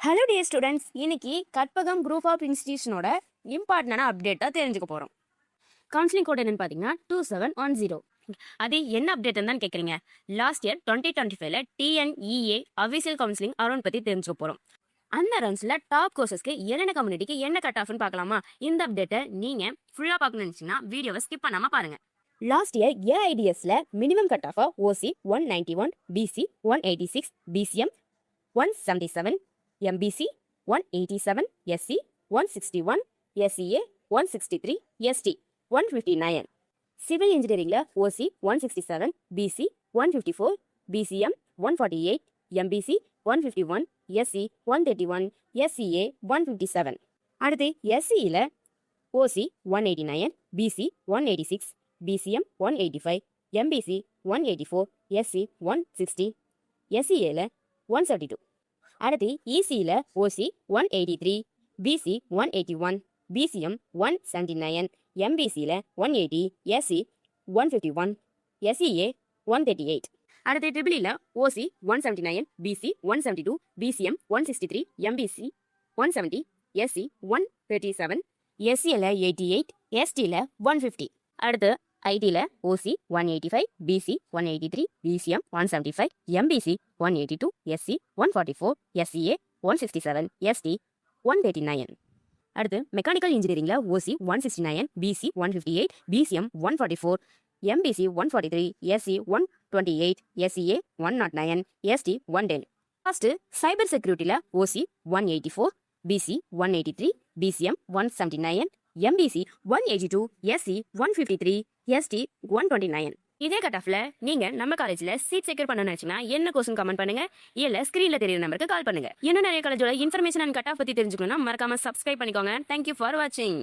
Hello dear students, இன்னைக்கு Karpagam group of இன்ஸ்டிடியூஷனோட இம்பார்ட்டன்டான அப்டேட்டாக தெரிஞ்சுக்க போகிறோம். கவுன்சிலிங் கோட் என்னன்னு பார்த்தீங்கன்னா 2710. அது என்ன அப்டேட் தான் கேட்குறீங்க? லாஸ்ட் இயர் 2025ல டிஎன்இஏ அஃபிஷியல் கவுன்சிலிங் அரௌண்ட் பற்றி தெரிஞ்சுக்க போகிறோம். அந்த ரவுண்ட்ஸில் டாப் கோர்சஸ்க்கு என்னென்ன கம்யூனிட்டிக்கு என்ன கட் ஆஃப்னு பார்க்கலாமா? இந்த அப்டேட்டை நீங்கள் ஃபுல்லாக பார்க்கணும்னு நினச்சிங்கன்னா வீடியோவை ஸ்கிப் பண்ணாமல் பாருங்கள். லாஸ்ட் இயர் ஏஐடிஎஸ்ல minimum cut off OC 191, BC 186, BCM 177, MBC 187, SC 161, SCA 163, ST 159. Civil Engineering OC 167, BC 154, BCM 148, MBC 151, SC 131, SCA 157. அடுத்து SC OC 189, BC 186, BCM 185, MBC 184, SC 160, SCA 172. அடுத்து இசியில் ஓசி 183, பிசி 181, பிசிஎம் 179, எம்பிசியில் 180, SC 151, SCA 138. அடுத்து ட்ரிபிளியில் OC 179, BC 172, BCM 163, MBC 170, SC 137, எஸ்சியில் 88, எஸ்டியில் 150. அடுத்து ஐடியில் OC 185, BC 183, BCM 175, MBC 182, SC 144, SCA 167, ST 139. அடுத்து மெக்கானிக்கல் இன்ஜினியரிங்ல OC 169, BC 158, BCM 144, MBC 143, SC 128, SCA 109, ST 110. First cyber செக்யூரிட்டியில் ஓசி 184, PC 183, BCM 179, MBC 182, SC 153, ST 129. இதே கட் ஆஃப்ல நீங்க நம்ம காலேஜ்ல சீட் செக்யூர் பண்ணணும்னு நினைச்சீங்கன்னா என்ன கோர்ஸ்னு கமெண்ட் பண்ணுங்க, இல்ல ஸ்கிரீன்ல தெரியுற நம்பருக்கு கால் பண்ணுங்க. இன்னும் நிறைய காலேஜோட இன்ஃபர்மேஷன் அண்ட் கட் ஆஃப் பத்தி தெரிஞ்சுக்கணும்னா மறக்காம சப்ஸ்கிரைப் பண்ணிக்கோங்க. தேங்க்யூ ஃபார் வாட்சிங்.